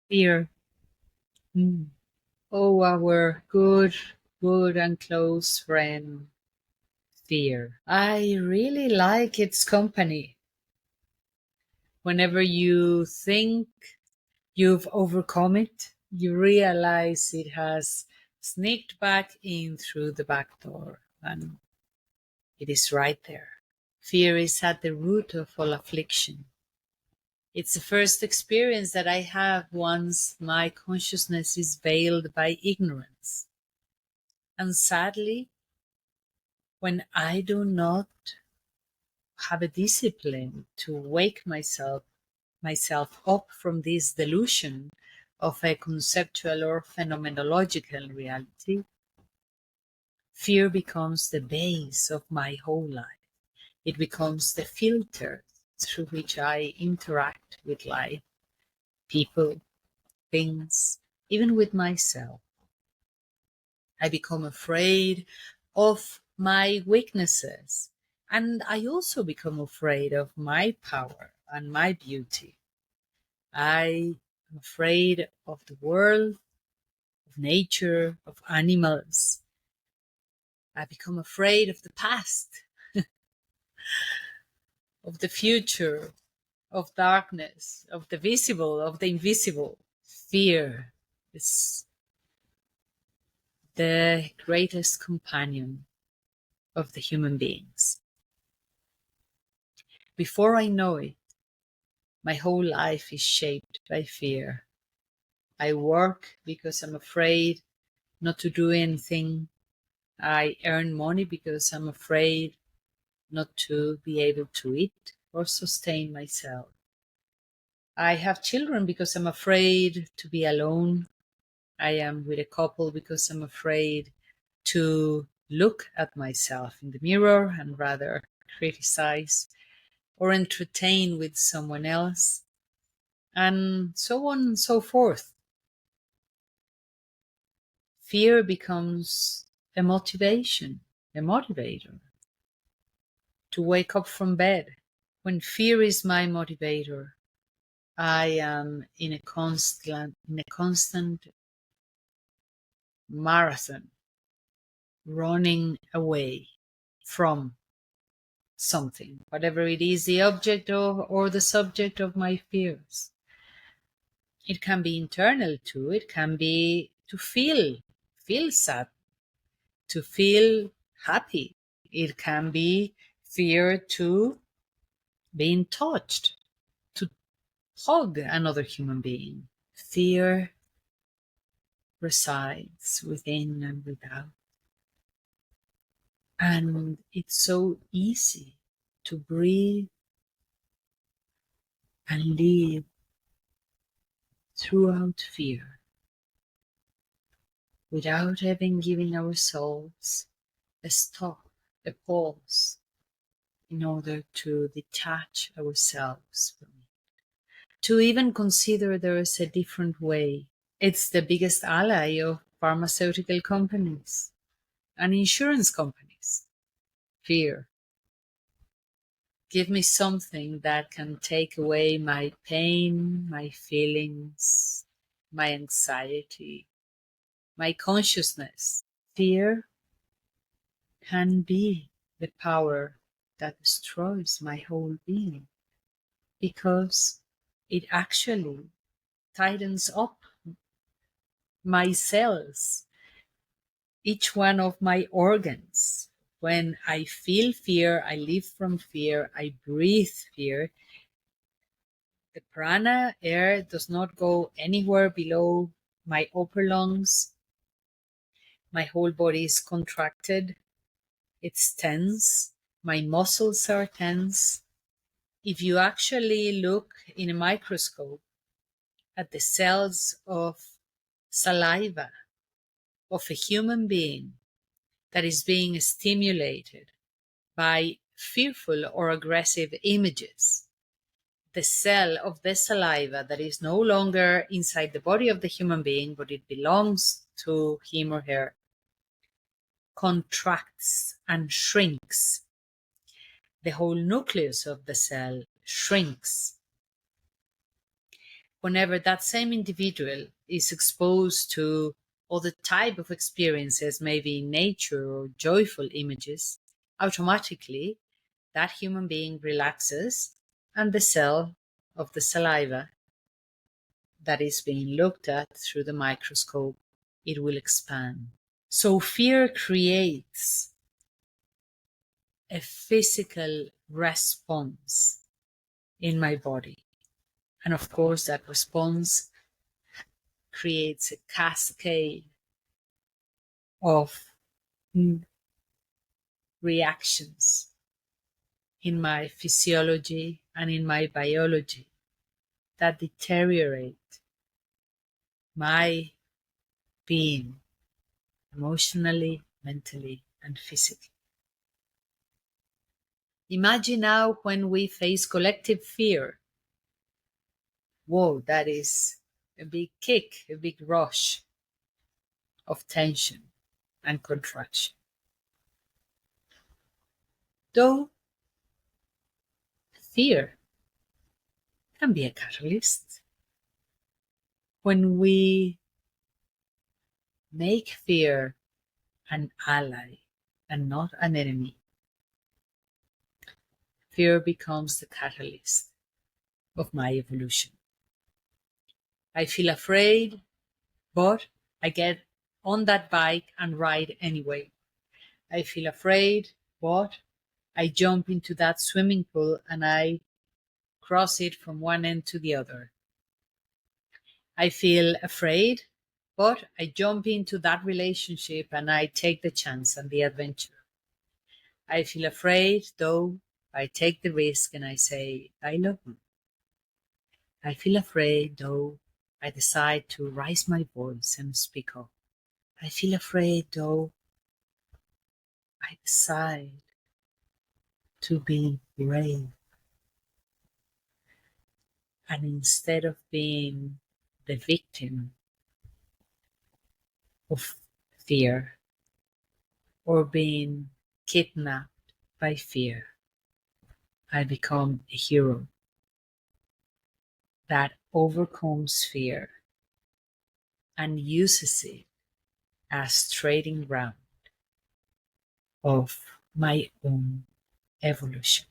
Fear. Mm. Oh, our good and close friend, fear. I really like its company. Whenever you think you've overcome it, you realize it has sneaked back in through the back door, and it is right there. Fear is at the root of all affliction. It's the first experience that I have once my consciousness is veiled by ignorance. And sadly, when I do not have a discipline to wake myself up from this delusion of a conceptual or phenomenological reality, fear becomes the base of my whole life. It becomes the filter through which I interact with life, people, things, even with myself. I become afraid of my weaknesses, and I also become afraid of my power and my beauty. I am afraid of the world, of nature, of animals. I become afraid of the past, of the future, of darkness, of the visible, of the invisible. Fear is the greatest companion of the human beings. Before I know it, my whole life is shaped by fear. I work because I'm afraid not to do anything. I earn money because I'm afraid not to be able to eat or sustain myself. I have children because I'm afraid to be alone. I am with a couple because I'm afraid to look at myself in the mirror and rather criticize or entertain with someone else, and so on and so forth. Fear becomes a motivation, a motivator to wake up from bed. When fear is my motivator, I am in a constant marathon, running away from something, whatever it is, the object of or the subject of my fears. It can be internal too. It can be to feel sad, to feel happy. It can be fear to being touched, to hug another human being. Fear resides within and without. And it's so easy to breathe and live throughout fear without even giving ourselves a stop, a pause, in order to detach ourselves from it. To even consider there is a different way. It's the biggest ally of pharmaceutical companies and insurance companies. Fear. Give me something that can take away my pain, my feelings, my anxiety, my consciousness. Fear can be the power that destroys my whole being because it actually tightens up my cells, each one of my organs. When I feel fear, I live from fear, I breathe fear. The prana air does not go anywhere below my upper lungs. My whole body is contracted. It's tense. My muscles are tense. If you actually look in a microscope at the cells of saliva of a human being that is being stimulated by fearful or aggressive images, the cell of the saliva that is no longer inside the body of the human being, but it belongs to him or her, contracts and shrinks. The whole nucleus of the cell shrinks. whenever that same individual is exposed to other type of experiences, maybe nature or joyful images, automatically that human being relaxes and the cell of the saliva that is being looked at through the microscope, it will expand. So fear creates a physical response in my body. And of course, that response creates a cascade of reactions in my physiology and in my biology that deteriorate my being emotionally, mentally, and physically. Imagine now when we face collective fear. Whoa, that is a big kick, a big rush of tension and contraction. Though fear can be a catalyst. When we make fear an ally and not an enemy, fear becomes the catalyst of my evolution. I feel afraid, but I get on that bike and ride anyway. I feel afraid, but I jump into that swimming pool and I cross it from one end to the other. I feel afraid, but I jump into that relationship and I take the chance and the adventure. I feel afraid, though I take the risk and I say, I love you. I feel afraid, though I decide to raise my voice and speak up. I feel afraid, though I decide to be brave. And instead of being the victim of fear or being kidnapped by fear, I become a hero that overcomes fear and uses it as trading ground of my own evolution.